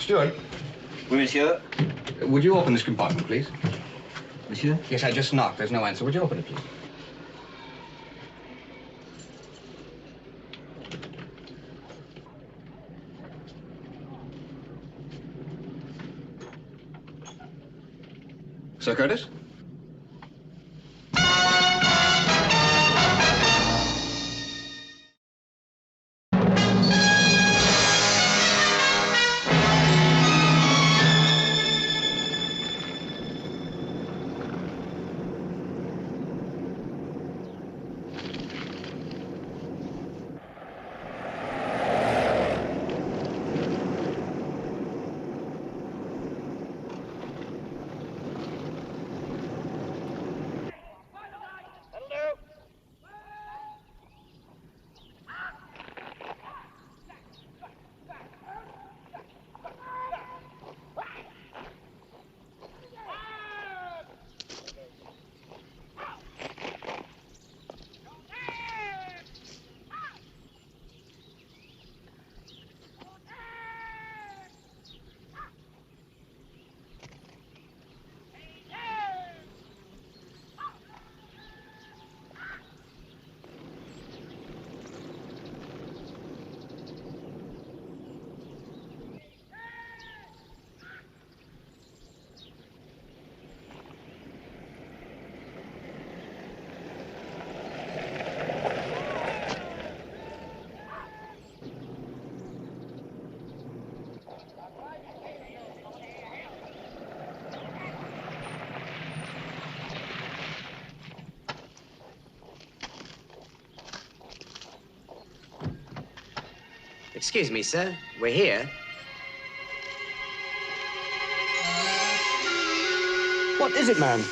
Steward. Oui, monsieur. Would you open this compartment, please? Monsieur? Yes, I just knocked. There's no answer. Would you open it, please? Sir Curtis? Excuse me, sir. We're here. What is it, man?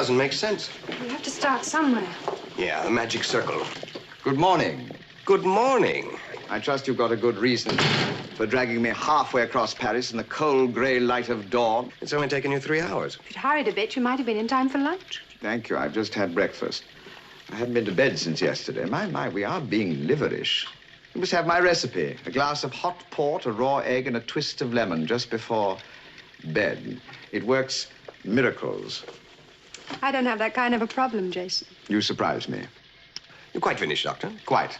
doesn't make sense. We have to start somewhere. Yeah, the magic circle. Good morning. Good morning. I trust you've got a good reason for dragging me halfway across Paris in the cold, grey light of dawn. It's only taken you 3 hours. If you'd hurried a bit, you might have been in time for lunch. Thank you. I've just had breakfast. I haven't been to bed since yesterday. My, we are being liverish. You must have my recipe. A glass of hot port, a raw egg, and a twist of lemon just before bed. It works miracles. I don't have that kind of a problem, Jason. You surprise me. You're quite finished, Doctor. Quite.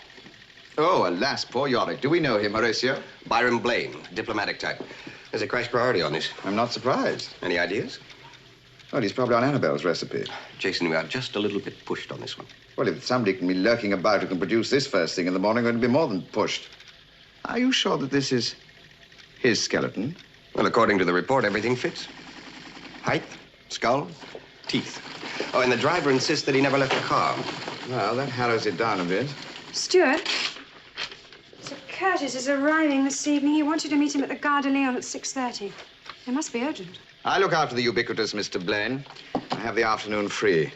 Oh, alas, poor Yorick. Do we know him, Horatio? Byrom Blaine, diplomatic type. There's a crash priority on this. I'm not surprised. Any ideas? Well, he's probably on Annabelle's recipe. Jason, we are just a little bit pushed on this one. Well, if somebody can be lurking about who can produce this first thing in the morning, we're going to be more than pushed. Are you sure that this is his skeleton? Well, according to the report, everything fits. Height, skull, teeth. Oh, and the driver insists that he never left the car. Well, that harrows it down a bit. Stuart, Sir Curtis is arriving this evening. He wants you to meet him at the Gare de Lyon at 6:30. It must be urgent. I look after the ubiquitous Mr. Blaine. I have the afternoon free.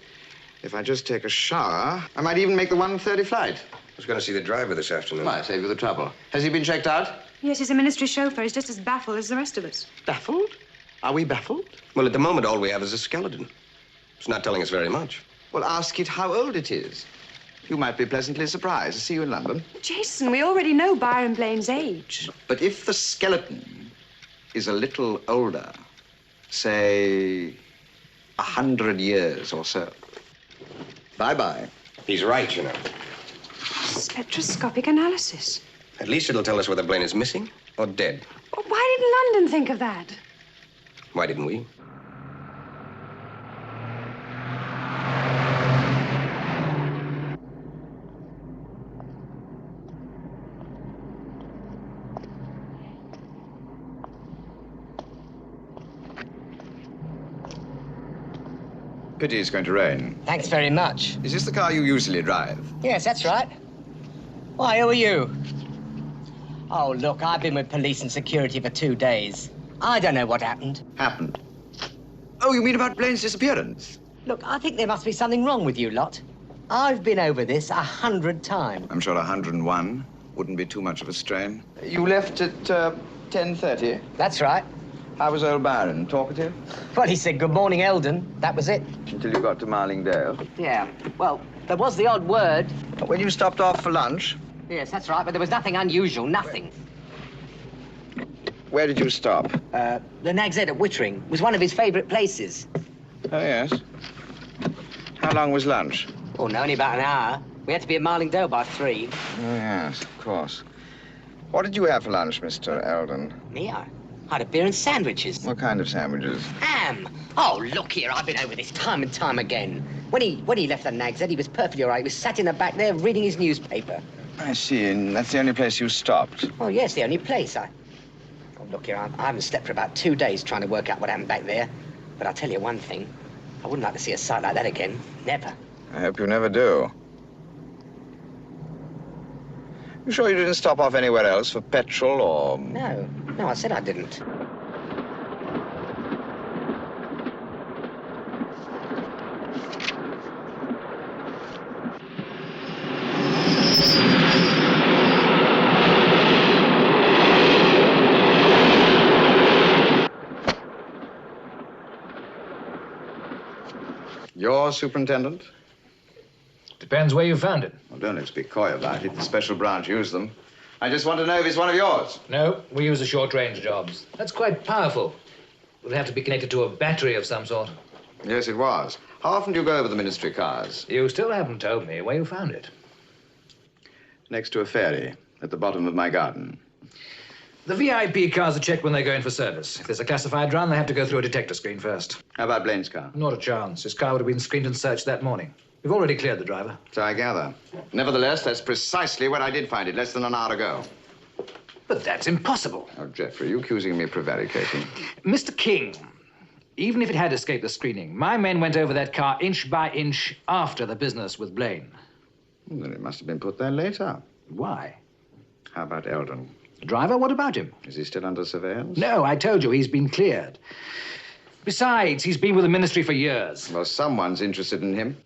If I just take a shower, I might even make the 1:30 flight. I was going to see the driver this afternoon. Might save you the trouble. Has he been checked out? Yes, he's a ministry chauffeur. He's just as baffled as the rest of us. Baffled? Are we baffled? Well, at the moment, all we have is a skeleton. It's not telling us very much. Well, ask it how old it is. You might be pleasantly surprised to see you in London. Jason, we already know Byrom Blaine's age. But if the skeleton is a little older, say 100 years or so. Bye-bye. He's right, you know. Spectroscopic analysis. At least it'll tell us whether Blaine is missing or dead. Well, why didn't London think of that? Why didn't we? Pity it's going to rain. Thanks very much. Is this the car you usually drive? Yes, that's right. Why, who are you? Oh, look, I've been with police and security for 2 days. I don't know what happened. Happened. Oh, you mean about Blaine's disappearance? Look, I think there must be something wrong with you lot. I've been over this 100 times. I'm sure 101 wouldn't be too much of a strain. You left at 10:30? That's right. How was old Byron? Talkative? Well, he said, good morning, Eldon. That was it. Until you got to Marlingdale. Yeah, well, there was the odd word. When you stopped off for lunch? Yes, that's right, but there was nothing unusual, nothing. Where did you stop? The Nag's Head at Wittering was one of his favourite places. Oh, yes. How long was lunch? Oh, no, only about an hour. We had to be at Marlingdale by 3. Oh, yes, of course. What did you have for lunch, Mr. Eldon? Me, I had a beer and sandwiches. What kind of sandwiches? Ham. Oh, look here, I've been over this time and time again. When he left the Nag's Head, he was perfectly all right. He was sat in the back there reading his newspaper. I see, and that's the only place you stopped. Oh, yes, the only place. Oh, look here, I haven't slept for about 2 days trying to work out what happened back there. But I'll tell you one thing. I wouldn't like to see a sight like that again. Never. I hope you never do. You sure you didn't stop off anywhere else for petrol or... No, I said I didn't. Your superintendent? Depends where you found it. Well, don't let's be coy about it. The special branch used them. I just want to know if it's one of yours. No, we use the short-range jobs. That's quite powerful. It would have to be connected to a battery of some sort. Yes, it was. How often do you go over the ministry cars? You still haven't told me where you found it. Next to a ferry, at the bottom of my garden. The VIP cars are checked when they go in for service. If there's a classified run, they have to go through a detector screen first. How about Blaine's car? Not a chance. His car would have been screened and searched that morning. We've already cleared the driver. So I gather. Nevertheless, that's precisely where I did find it, less than an hour ago. But that's impossible. Oh, Geoffrey, you accusing me of prevaricating? Mr. King, even if it had escaped the screening, my men went over that car inch by inch after the business with Blaine. Well, then it must have been put there later. Why? How about Eldon? The driver? What about him? Is he still under surveillance? No, I told you, he's been cleared. Besides, he's been with the ministry for years. Well, someone's interested in him.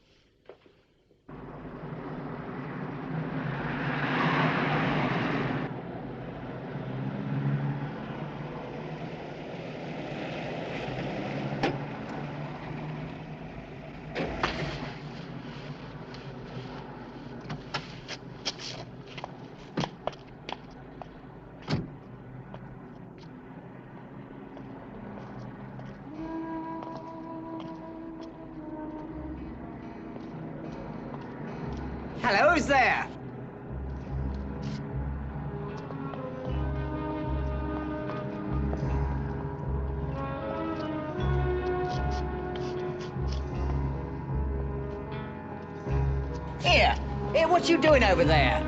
Hello, who's there? Here, what you doing over there?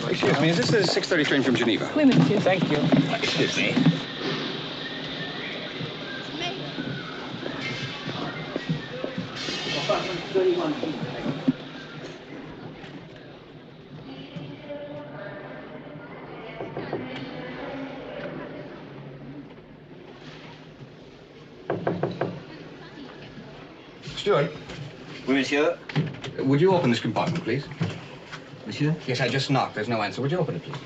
Excuse me, is this the 6:30 train from Geneva? Oui, monsieur. Thank you. Excuse me. Steward, Oui, monsieur. would you open this compartment, please? Monsieur? Yes, I just knocked. There's no answer. Would you open it, please?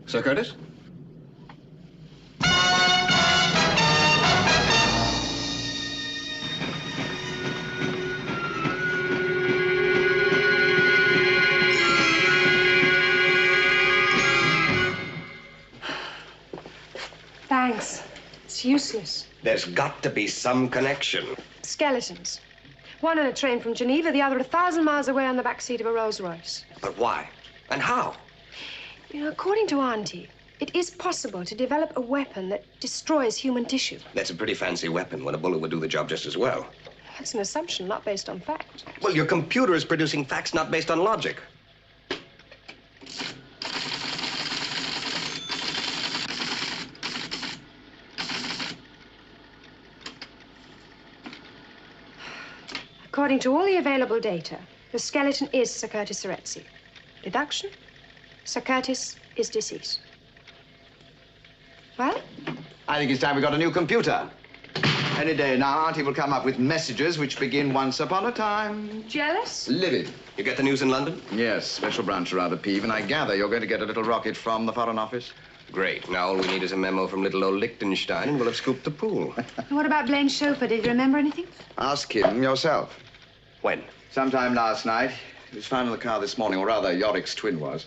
Sir Curtis? Thanks. It's useless. There's got to be some connection. Skeletons. One on a train from Geneva, the other 1,000 miles away on the back seat of a Rolls-Royce. But why? And how? You know, according to Auntie, it is possible to develop a weapon that destroys human tissue. That's a pretty fancy weapon when a bullet would do the job just as well. That's an assumption, not based on fact. Well, your computer is producing facts not based on logic. According to all the available data, the skeleton is Sir Curtis Serezzi. Deduction? Sir Curtis is deceased. Well? I think it's time we got a new computer. Any day now, Auntie will come up with messages which begin once upon a time. Jealous? Livid. You get the news in London? Yes, special branch around the Peeve, and I gather you're going to get a little rocket from the Foreign Office. Great. Now all we need is a memo from little old Liechtenstein, and we'll have scooped the pool. And what about Blain's chauffeur? Did you remember anything? Ask him yourself. When? Sometime last night. He was found in the car this morning, or rather, Yorick's twin was.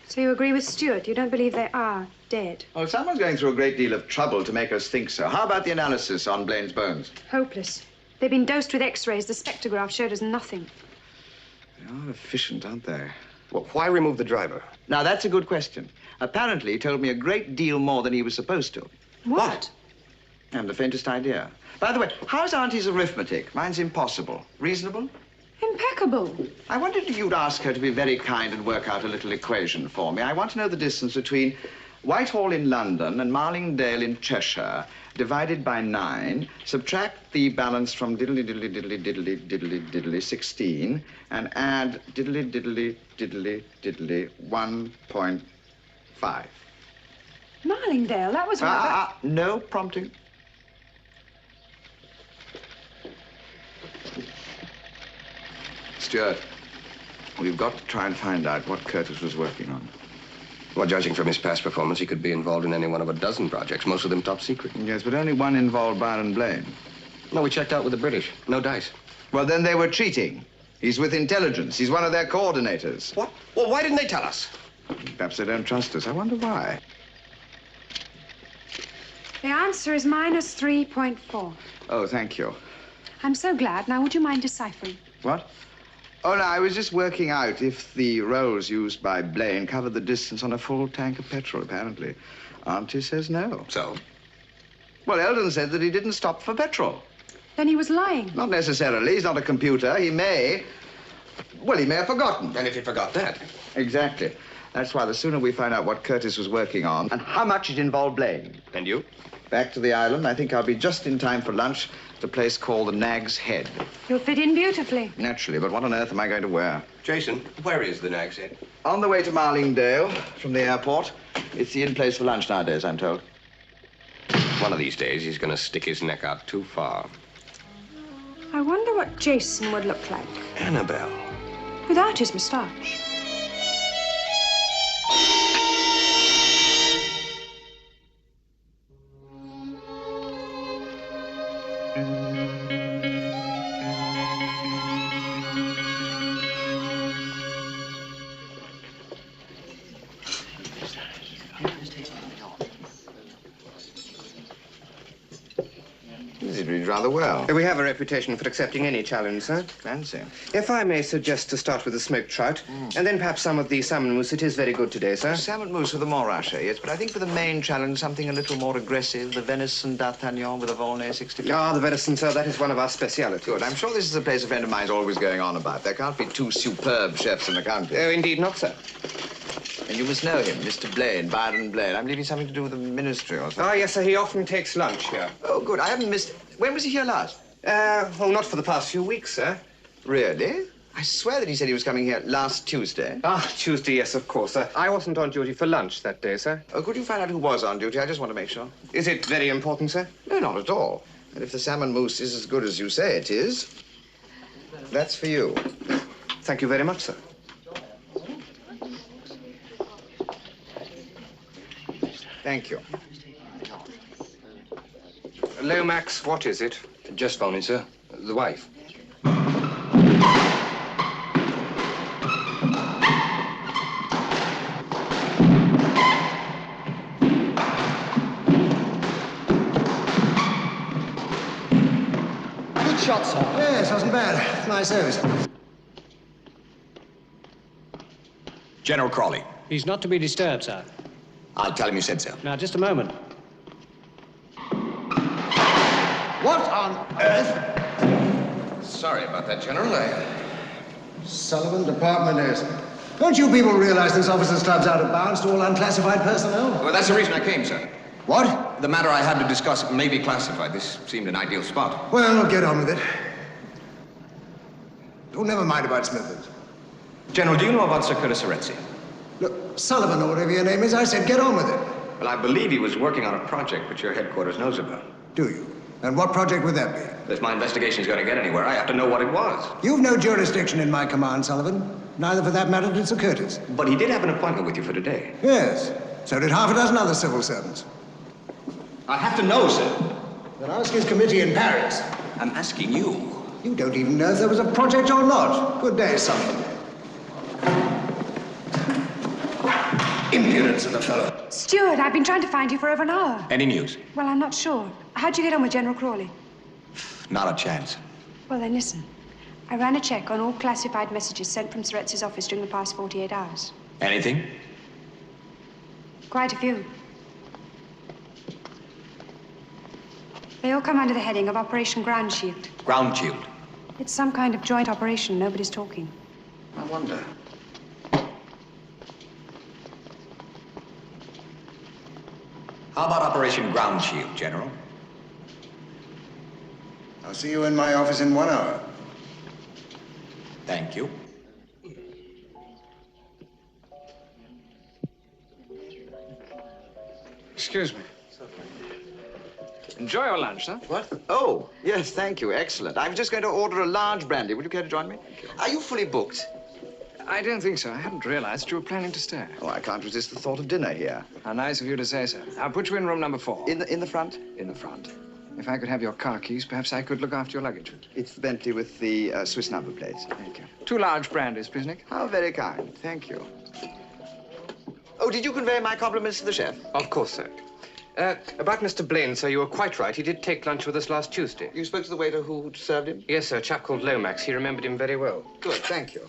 So you agree with Stuart? You don't believe they are dead? Oh, someone's going through a great deal of trouble to make us think so. How about the analysis on Blain's bones? Hopeless. They've been dosed with X-rays. The spectrograph showed us nothing. They are efficient, aren't they? Well, why remove the driver? Now, that's a good question. Apparently, he told me a great deal more than he was supposed to. What? I haven't the faintest idea. By the way, how's Auntie's arithmetic? Mine's impossible. Reasonable? Impeccable. I wondered if you'd ask her to be very kind and work out a little equation for me. I want to know the distance between Whitehall in London and Marlingdale in Cheshire, divided by 9, subtract the balance from diddly diddly diddly diddly diddly diddly 16, and add diddly diddly diddly diddly 1.5. Marlingdale, that was No prompting. Stuart, we've got to try and find out what Curtis was working on. Well, judging from his past performance, he could be involved in any one of a dozen projects, most of them top secret. Yes, but only one involved Byrom Blaine. No, we checked out with the British. No dice. Well, then they were cheating. He's with intelligence. He's one of their coordinators. What? Well, why didn't they tell us? Perhaps they don't trust us. I wonder why. The answer is minus 3.4. Oh, thank you. I'm so glad. Now, would you mind deciphering? What? Oh, no, I was just working out if the rolls used by Blaine covered the distance on a full tank of petrol, apparently. Auntie says no. So? Well, Eldon said that he didn't stop for petrol. Then he was lying. Not necessarily. He's not a computer. He may have forgotten. And if he forgot that? Exactly. That's why the sooner we find out what Curtis was working on and how much it involved Blaine. And you? Back to the island. I think I'll be just in time for lunch at a place called the Nag's Head. You'll fit in beautifully. Naturally, but what on earth am I going to wear? Jason, where is the Nag's Head? On the way to Marlingdale from the airport. It's the in place for lunch nowadays, I'm told. One of these days, he's going to stick his neck out too far. I wonder what Jason would look like. Annabelle. Without his moustache. He reads rather well. We have a reputation for accepting any challenge, sir. Fancy. If I may suggest to start with the smoked trout, and then perhaps some of the salmon mousse. It is very good today, sir. Salmon mousse with the Montrachet, yes, but I think for the main challenge, something a little more aggressive, the venison d'Artagnan with a Volnay 65. Ah, the venison, sir, that is one of our specialities. Good. I'm sure this is a place a friend of mine's always going on about. There can't be two superb chefs in the country. Oh, indeed not, sir. And you must know him, Mr. Blaine, Byrom Blaine. I'm believing something to do with the ministry or something. Ah, yes, sir, he often takes lunch here. Oh, good. I haven't missed... When was he here last? Oh, not for the past few weeks, sir. Really? I swear that he said he was coming here last Tuesday. Ah, Tuesday, yes, of course, sir. I wasn't on duty for lunch that day, sir. Oh, could you find out who was on duty? I just want to make sure. Is it very important, sir? No, not at all. And if the salmon mousse is as good as you say it is, that's for you. Thank you very much, sir. Thank you. Lomax, what is it? Just phoning, sir. The wife. Good shot, sir. Yes, wasn't bad. Nice service. General Crawley. He's not to be disturbed, sir. I'll tell him you said so. Now, just a moment. What on earth? Sorry about that, General. Sullivan, department is. Don't you people realize this officers' club's out of bounds to all unclassified personnel? Well, that's the reason I came, sir. What? The matter I had to discuss may be classified. This seemed an ideal spot. Well, get on with it. Oh, never mind about Smithers. General, do you know about Sir Curtis Arezzi? Look, Sullivan, or whatever your name is, I said get on with it. Well, I believe he was working on a project which your headquarters knows about. Do you? And what project would that be? If my investigation's going to get anywhere, I have to know what it was. You've no jurisdiction in my command, Sullivan. Neither, for that matter, did Sir Curtis. But he did have an appointment with you for today. Yes. So did half a dozen other civil servants. I have to know, sir. Then ask his committee in Paris. I'm asking you. You don't even know if there was a project or not. Good day, Sullivan. Impudence of the fellow. Stuart, I've been trying to find you for over an hour. Any news? Well, I'm not sure. How'd you get on with General Crawley? Not a chance. Well, then listen. I ran a check on all classified messages sent from Surrett's office during the past 48 hours. Anything? Quite a few. They all come under the heading of Operation Ground Shield. Ground shield. It's some kind of joint operation. Nobody's talking. I wonder. How about Operation Ground Shield, General? I'll see you in my office in 1 hour. Thank you. Excuse me. Enjoy your lunch, sir. What? Oh, yes, thank you. Excellent. I'm just going to order a large brandy. Would you care to join me? Are you fully booked? I don't think so. I hadn't realized you were planning to stay. Oh, I can't resist the thought of dinner here. How nice of you to say so. I'll put you in room number 4. In the front? In the front. If I could have your car keys, perhaps I could look after your luggage. It's the Bentley with the Swiss number plates. Thank you. 2 large brandies, please, Nick. How very kind. Thank you. Oh, did you convey my compliments to the chef? Of course, sir. About Mr. Blain, sir, you were quite right. He did take lunch with us last Tuesday. You spoke to the waiter who served him? Yes, sir. A chap called Lomax. He remembered him very well. Good, thank you.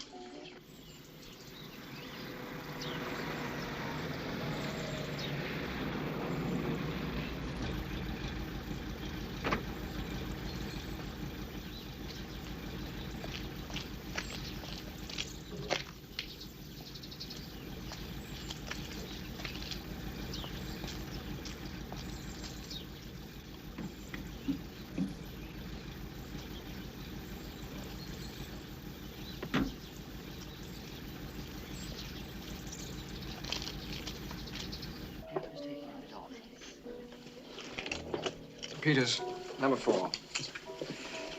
Peters, number 4.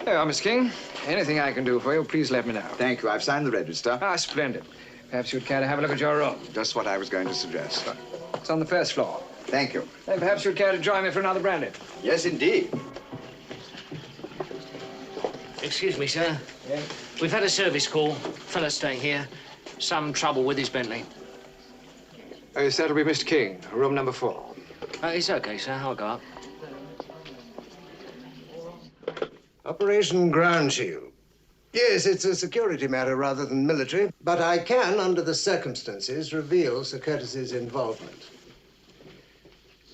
There you are, Miss King. Anything I can do for you, please let me know. Thank you. I've signed the register. Ah, splendid. Perhaps you'd care to have a look at your room. Just what I was going to suggest. It's on the 1st floor. Thank you. Then perhaps you'd care to join me for another brandy. Yes, indeed. Excuse me, sir. Yeah? We've had a service call. Fella staying here. Some trouble with his Bentley. Oh, yes, that'll be Mr. King, room number 4. It's okay, sir. I'll go up. Operation Ground Shield. Yes, it's a security matter rather than military, but I can, under the circumstances, reveal Sir Curtis's involvement.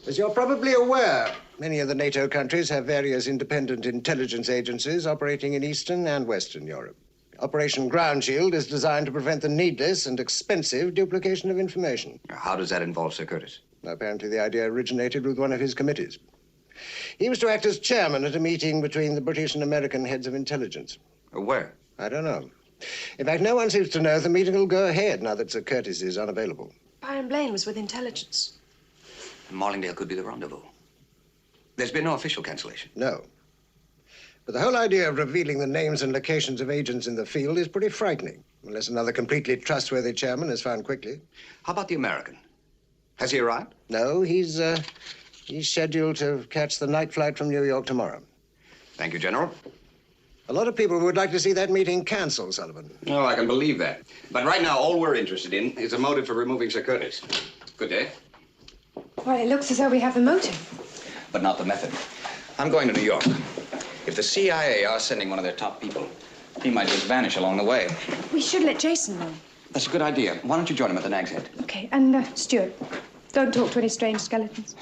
As you're probably aware, many of the NATO countries have various independent intelligence agencies operating in Eastern and Western Europe. Operation Ground Shield is designed to prevent the needless and expensive duplication of information. How does that involve Sir Curtis? Apparently, the idea originated with one of his committees. He was to act as chairman at a meeting between the British and American heads of intelligence. Where? I don't know. In fact, no one seems to know if the meeting will go ahead now that Sir Curtis is unavailable. Byrom Blaine was with intelligence. Marlingdale could be the rendezvous. There's been no official cancellation. No. But the whole idea of revealing the names and locations of agents in the field is pretty frightening, unless another completely trustworthy chairman is found quickly. How about the American? Has he arrived? No, he's scheduled to catch the night flight from New York tomorrow. Thank you, General. A lot of people would like to see that meeting canceled, Sullivan. Oh, I can believe that. But right now, all we're interested in is a motive for removing Sir Curtis. Good day. Well, it looks as though we have the motive. But not the method. I'm going to New York. If the CIA are sending one of their top people, he might just vanish along the way. We should let Jason know. That's a good idea. Why don't you join him at the Nag's Head? Okay, and Stuart, don't talk to any strange skeletons.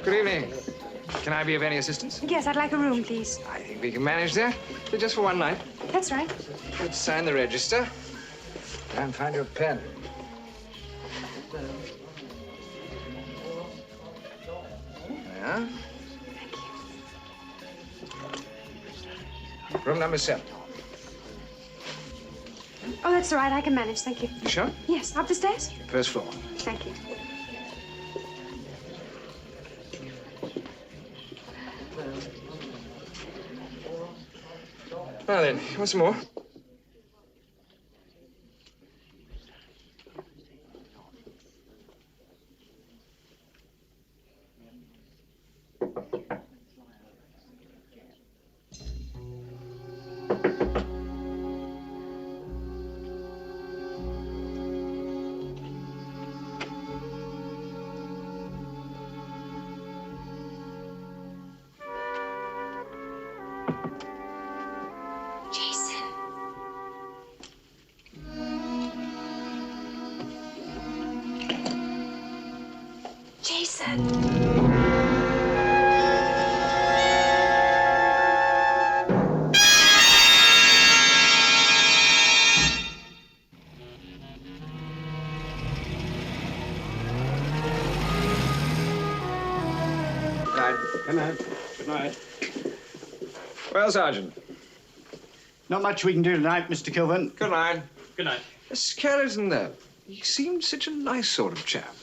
Good evening. Can I be of any assistance? Yes, I'd like a room, please. I think we can manage that. But just for one night. That's right. Let's sign the register. And find your pen. Yeah. Room number 7. Oh, that's all right. I can manage. Thank you. You sure? Yes. Up the stairs? 1st floor. Thank you. Now then, you want some more? Jason! Good night. Good night. Well, Sergeant. Not much we can do tonight, Mr. Kilburn. Good night. Good night. Skeleton, though. He seemed such a nice sort of chap.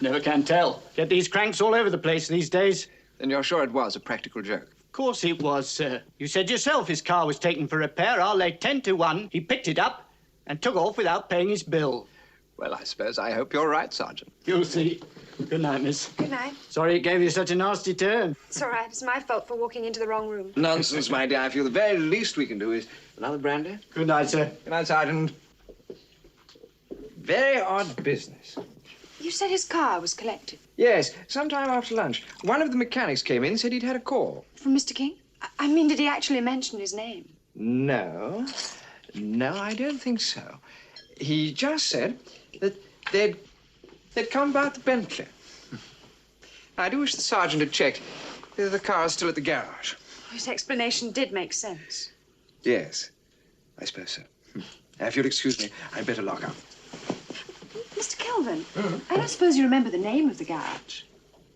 Never can tell. Get these cranks all over the place these days. Then you're sure it was a practical joke? Of course it was, sir. You said yourself his car was taken for repair. I'll lay 10 to 1. He picked it up and took off without paying his bill. Well, I suppose I hope you're right, Sergeant. You'll see. Good night, miss. Good night. Sorry it gave you such a nasty turn. It's all right. It's my fault for walking into the wrong room. Nonsense, my dear. I feel the very least we can do is another brandy. Good night, sir. Good night, Sergeant. Very odd business. You said his car was collected. Yes, sometime after lunch. One of the mechanics came in, said he'd had a call. From Mr. King? I mean, did he actually mention his name? No. No, I don't think so. He just said that they'd come about the Bentley. I do wish the sergeant had checked whether the car is still at the garage. His explanation did make sense. Yes, I suppose so. Now, if you'll excuse me, I'd better lock up. Mr. Kelvin, I don't suppose you remember the name of the garage.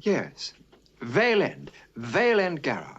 Yes, Vale End Garage.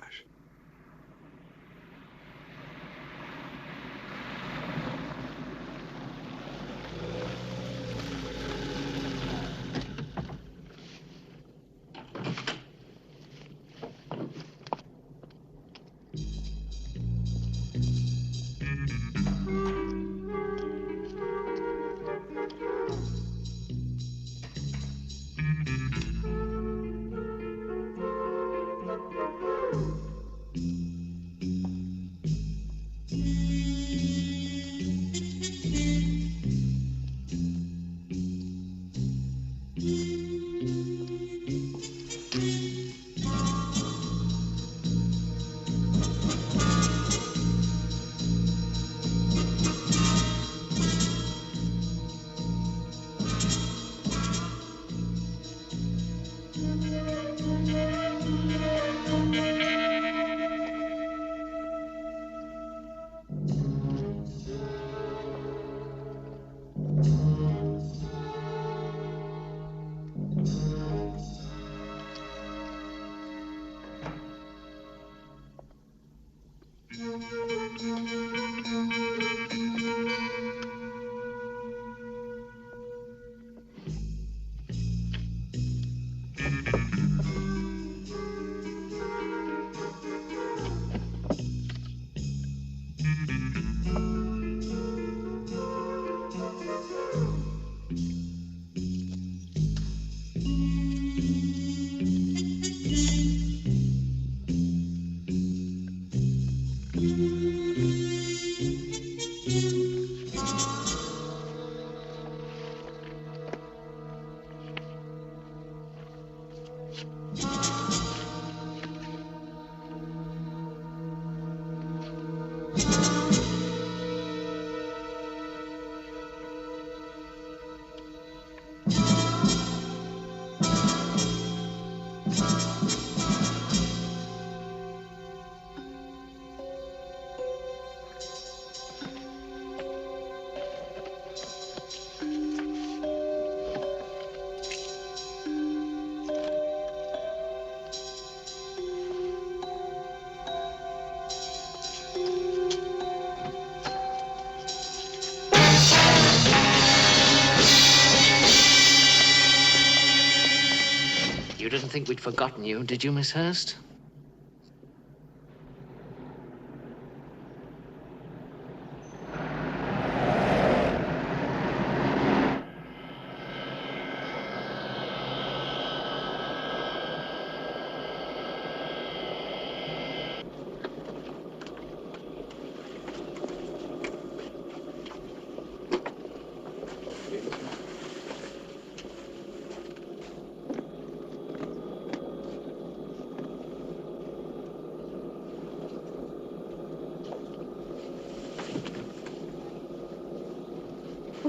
You didn't think we'd forgotten you, did you, Miss Hurst?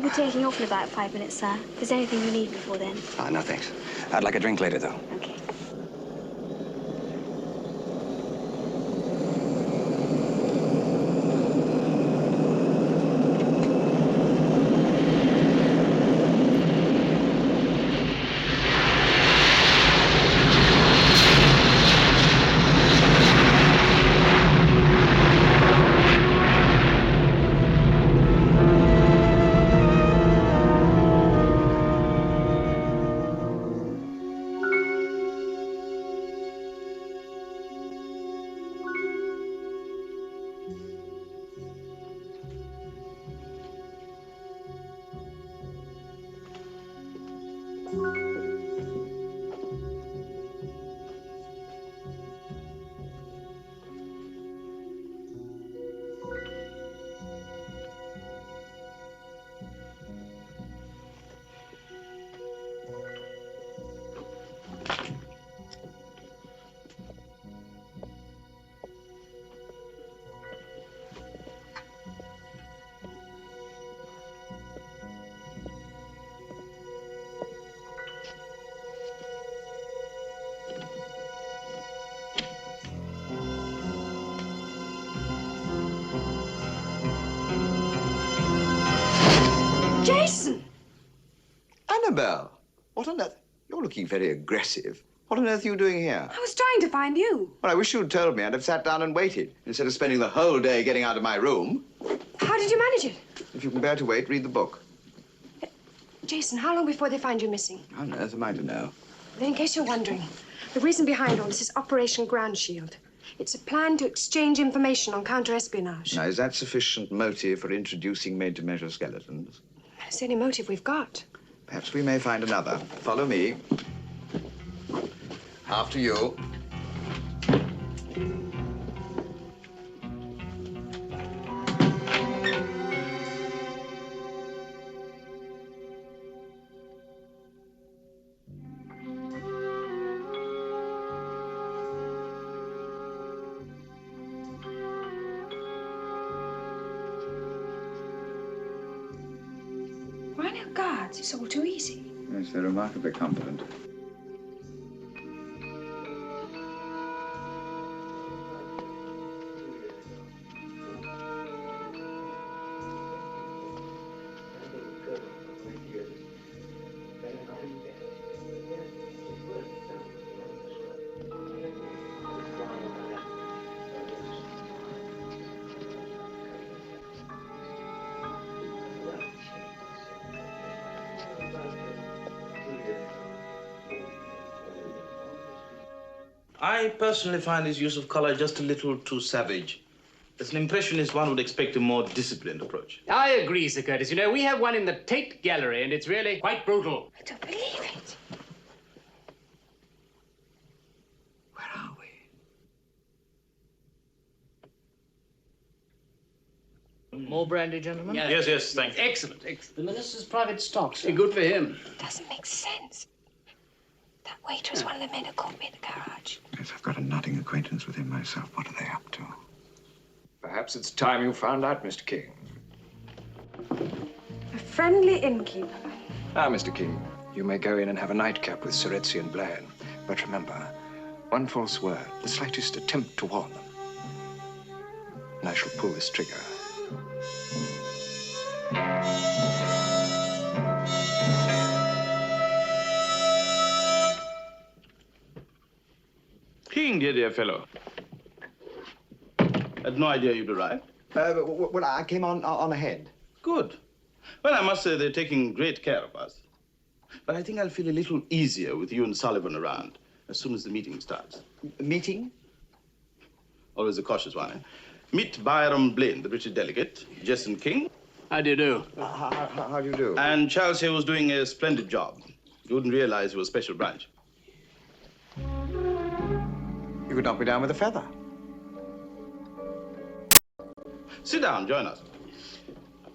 We'll be taking off in about 5 minutes, sir. If there's anything you need before then. No, thanks. I'd like a drink later, though. Okay. Jason! Annabelle, what on earth? You're looking very aggressive. What on earth are you doing here? I was trying to find you. Well, I wish you'd told me. I'd have sat down and waited instead of spending the whole day getting out of my room. How did you manage it? If you can bear to wait, read the book. Jason, how long before they find you missing? How on earth am I to know? Then, in case you're wondering, the reason behind all this is Operation Ground Shield. It's a plan to exchange information on counter-espionage. Now, is that sufficient motive for introducing made-to-measure skeletons? It's the only motive we've got. Perhaps we may find another. Follow me. After you. Why no guards? It's all too easy. Yes, they're remarkably competent. I personally find his use of color just a little too savage. As an impressionist, one would expect a more disciplined approach. I agree, Sir Curtis. You know, we have one in the Tate Gallery, and it's really quite brutal. I don't believe it. Where are we? More brandy, gentlemen? Yes, yes, thank you. Excellent, excellent. The minister's private stocks. Good for him. Doesn't make sense. That waiter is one of the men who caught me in the garage. Yes, I've got a nodding acquaintance with him myself. What are they up to? Perhaps it's time you found out, Mr. King. A friendly innkeeper. Ah, Mr. King, you may go in and have a nightcap with Sir Etsy and Blain. But remember, one false word, the slightest attempt to warn them, and I shall pull this trigger. King, dear fellow. Had no idea you'd arrived. Well, I came on ahead. Good. Well, I must say they're taking great care of us. But I think I'll feel a little easier with you and Sullivan around as soon as the meeting starts. Meeting? Always a cautious one, eh? Meet Byrom Blaine, the British delegate, Jason King. How do you do? How do you do? And Charles here was doing a splendid job. You wouldn't realize he was special branch. You could knock me down with a feather. Sit down, join us.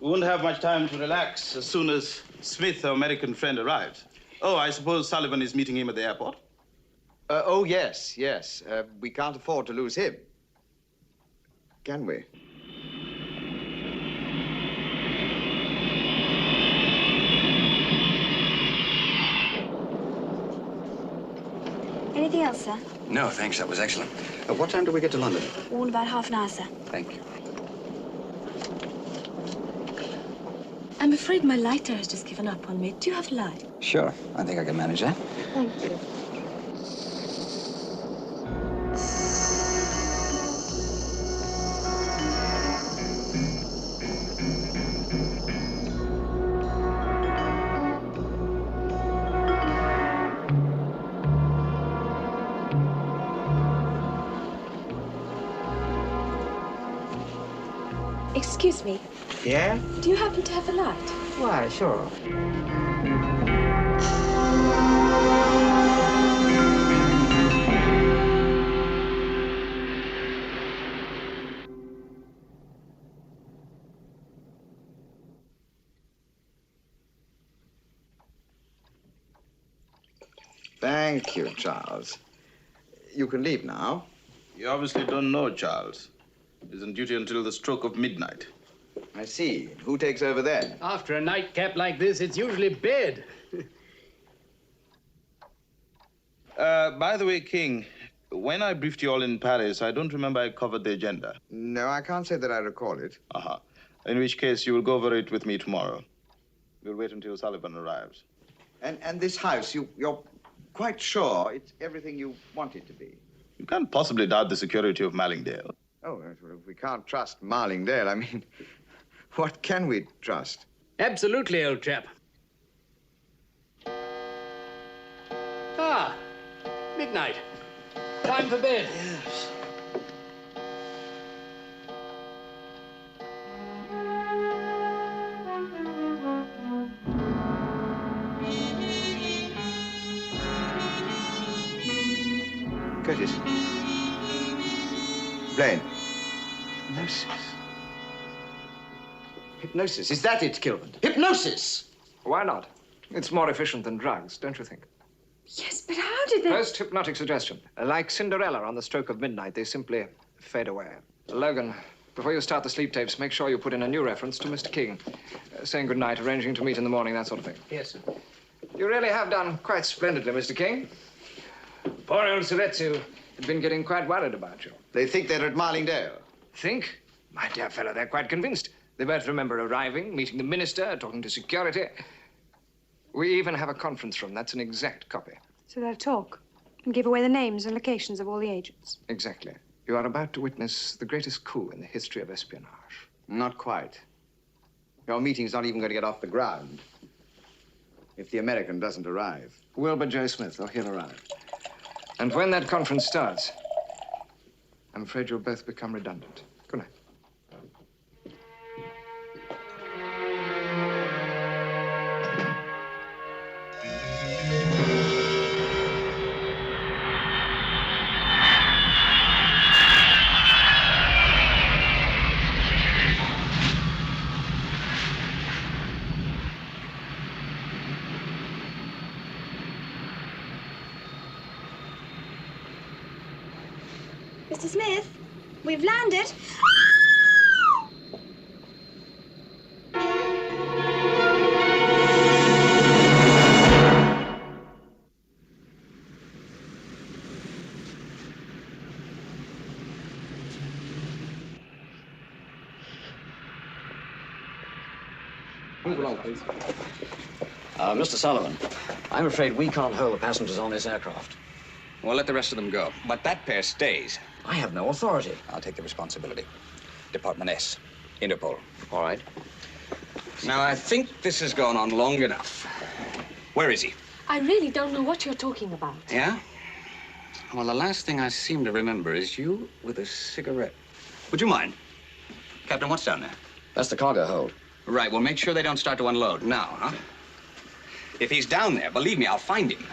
We won't have much time to relax as soon as Smith, our American friend, arrives. Oh, I suppose Sullivan is meeting him at the airport? Oh, yes. We can't afford to lose him. Can we? Anything else, sir? No, thanks. That was excellent. What time do we get to London? All about half an hour, sir. Thank you. I'm afraid my lighter has just given up on me. Do you have a light? Sure. I think I can manage that. Thank you. Excuse me. Yeah? Do you happen to have a light? Why, sure. Thank you, Charles. You can leave now. You obviously don't know Charles. He's on duty until the stroke of midnight. I see. Who takes over then? After a nightcap like this, it's usually bed. By the way, King, when I briefed you all in Paris, I don't remember I covered the agenda. No, I can't say that I recall it. Uh-huh. In which case, you will go over it with me tomorrow. We'll wait until Sullivan arrives. And this house, you're quite sure it's everything you want it to be? You can't possibly doubt the security of Mallingdale. Oh, well, if we can't trust Marlingdale, I mean, what can we trust? Absolutely, old chap. Ah, midnight. Time for bed. Yes. Curtis. Blain. Hypnosis. Hypnosis. Is that it, Gilbert? Hypnosis! Why not? It's more efficient than drugs, don't you think? Yes, but how did they... Post-hypnotic suggestion. Like Cinderella on the stroke of midnight, they simply fade away. Logan, before you start the sleep tapes, make sure you put in a new reference to Mr. King. Saying good night, arranging to meet in the morning, that sort of thing. Yes, sir. You really have done quite splendidly, Mr. King. Poor old Suretsu had been getting quite worried about you. They think they're at Marlingdale. Think? My dear fellow, they're quite convinced. They both remember arriving, meeting the minister, talking to security. We even have a conference room. That's an exact copy. So they'll talk and give away the names and locations of all the agents. Exactly. You are about to witness the greatest coup in the history of espionage. Not quite. Your meeting's not even going to get off the ground if the American doesn't arrive. Wilbur J. Smith, or he'll arrive. And when that conference starts, I'm afraid you'll both become redundant. Good night. Mr. Smith, we've landed. Move along, please. Mr. Sullivan, I'm afraid we can't hold the passengers on this aircraft. Well, let the rest of them go. But that pair stays. I have no authority. I'll take the responsibility. Department S, Interpol. All right. Now, I think this has gone on long enough. Where is he? I really don't know what you're talking about. Yeah? Well, the last thing I seem to remember is you with a cigarette. Would you mind? Captain, what's down there? That's the cargo hold. Right, well, make sure they don't start to unload now, huh? If he's down there, believe me, I'll find him.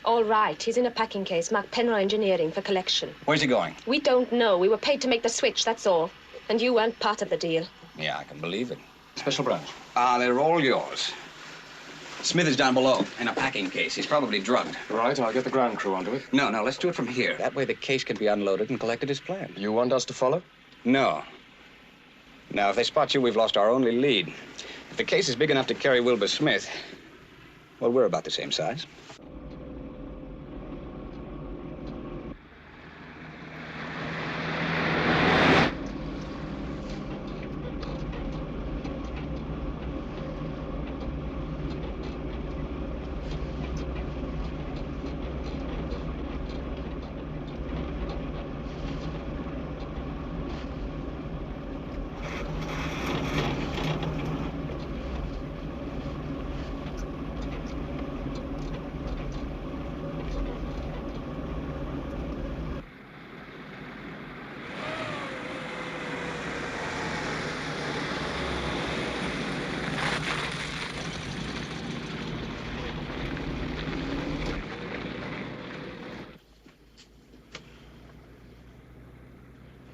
All right, he's in a packing case marked Penroy Engineering for collection. Where's he going? We don't know. We were paid to make the switch, that's all. And you weren't part of the deal. Yeah, I can believe it. Special branch. They're all yours. Smith is down below in a packing case. He's probably drugged. Right, I'll get the ground crew onto it. No, let's do it from here. That way the case can be unloaded and collected as planned. You want us to follow? No. Now, if they spot you, we've lost our only lead. If the case is big enough to carry Wilbur Smith, well, we're about the same size.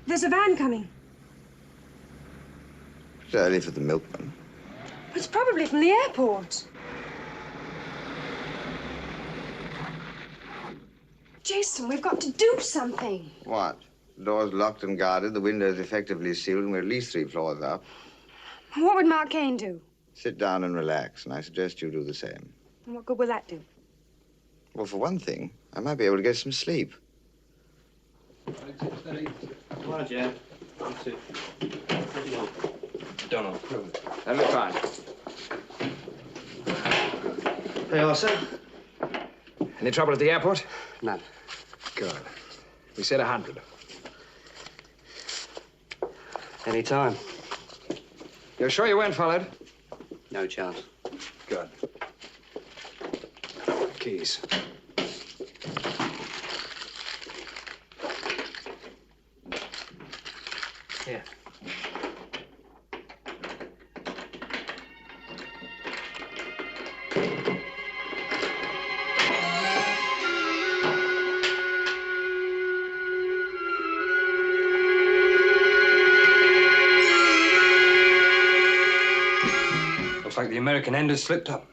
There's a van coming. It's early for the milkman. It's probably from the airport. Jason, we've got to do something. What? The door's locked and guarded, the window's effectively sealed, and we're at least 3 floors up. What would Mark Kane do? Sit down and relax, and I suggest you do the same. And what good will that do? Well, for one thing, I might be able to get some sleep. Come on, Jan. Don't know. That'll be fine. Hey, all set? Any trouble at the airport? None. Good. We said 100. Any time. You're sure you weren't followed? No chance. Good. Keys. Here. Looks like the American end has slipped up.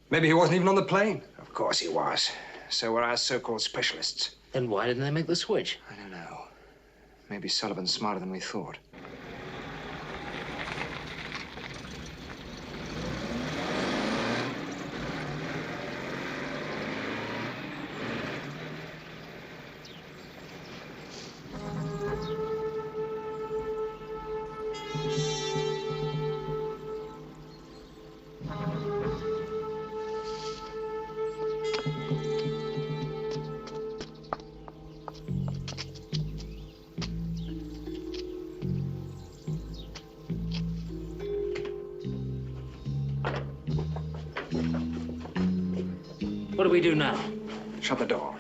Maybe he wasn't even on the plane. Of course he was. So were our so-called specialists. Then why didn't they make the switch? I don't know. Maybe Sullivan's smarter than we thought. What do we do now? Shut the door.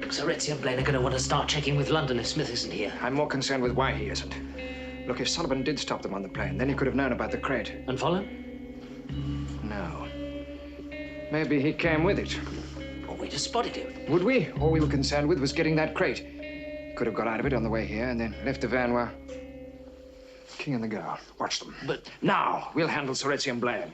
Soretzi and Blain are going to want to start checking with London if Smith isn't here. I'm more concerned with why he isn't. Look, if Sullivan did stop them on the plane, then he could have known about the crate. And follow? No. Maybe he came with it. Or we'd have spotted him. Would we? All we were concerned with was getting that crate. Could have got out of it on the way here and then left the van where... King and the girl. Watch them. But... Now, we'll handle Soretzi and Blain.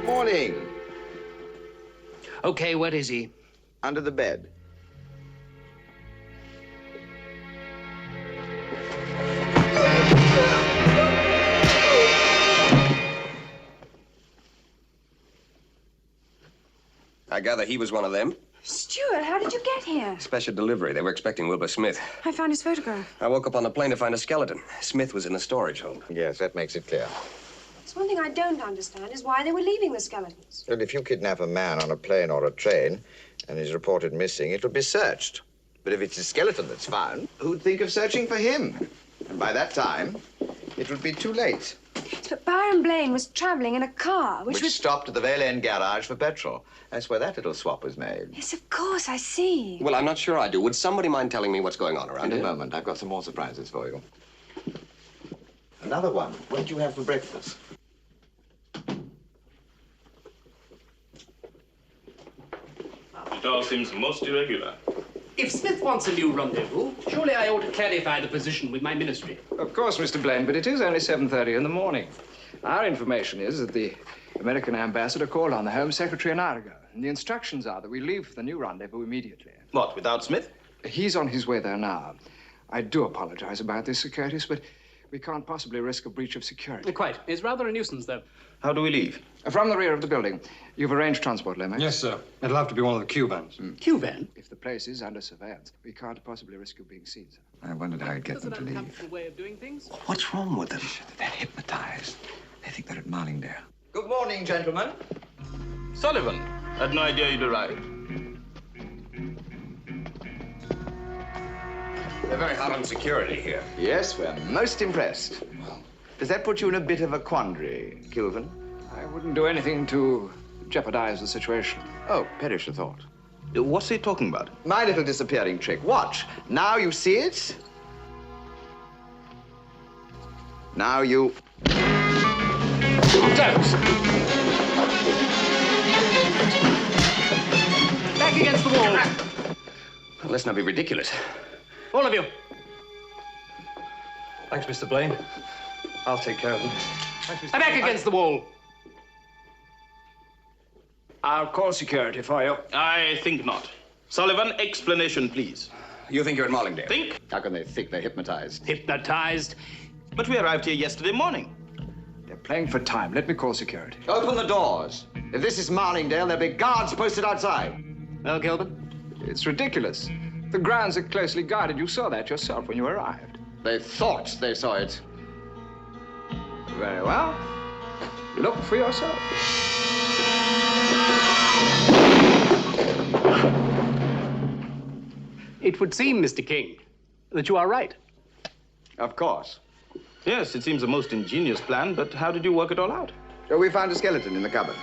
Morning. Okay, where is he? Under the bed. I gather he was one of them. Stuart, how did you get here? Special delivery. They were expecting Wilbur Smith. I found his photograph. I woke up on the plane to find a skeleton. Smith was in a storage hold. Yes, that makes it clear. It's one thing I don't understand is why they were leaving the skeletons. Well, if you kidnap a man on a plane or a train and he's reported missing, it'll be searched. But if it's a skeleton that's found, who'd think of searching for him? And by that time, it would be too late. But Byrom Blaine was traveling in a car, which was... stopped at the Vale End garage for petrol. That's where that little swap was made. Yes, of course, I see. Well, I'm not sure I do. Would somebody mind telling me what's going on around In here? a moment. I've got some more surprises for you. Another one. What did you have for breakfast? It all seems most irregular. If Smith wants a new rendezvous, surely I ought to clarify the position with my ministry. Of course, Mr. Blaine, but it is only 7:30 in the morning. Our information is that the American ambassador called on the Home Secretary an hour ago. And the instructions are that we leave for the new rendezvous immediately. What, without Smith? He's on his way there now. I do apologize about this, Sir Curtis, but we can't possibly risk a breach of security. Quite. It's rather a nuisance, though. How do we leave? From the rear of the building. You've arranged transport, Lomax? Yes, sir. It'll have to be one of the Q vans. Q-van? If the place is under surveillance, we can't possibly risk you being seen, sir. I wondered how I'd get them to leave. Uncomfortable way of doing things. What's wrong with them? They're hypnotized. They think they're at Marlingdale. Good morning, gentlemen. Sullivan, I had no idea you'd arrived. They're very hot on security here. Yes, we're most impressed. Does that put you in a bit of a quandary, Kilvin? I wouldn't do anything to jeopardize the situation. Oh, perish the thought. What's he talking about? My little disappearing trick. Watch. Now you see it. Now you... Don't! Back against the wall. Well, let's not be ridiculous. All of you. Thanks, Mr. Blaine. I'll take care of them. Back against the wall. I'll call security for you. I think not. Sullivan, explanation, please. You think you're at Marlingdale? Think? How can they think they're hypnotized? Hypnotized? But we arrived here yesterday morning. They're playing for time. Let me call security. Open the doors. If this is Marlingdale, there'll be guards posted outside. Well, Gilbert? It's ridiculous. The grounds are closely guarded. You saw that yourself when you arrived. They thought they saw it. Very well. Look for yourself. It would seem, Mr. King, that you are right. Of course. Yes, it seems a most ingenious plan, but how did you work it all out? We found a skeleton in the cupboard.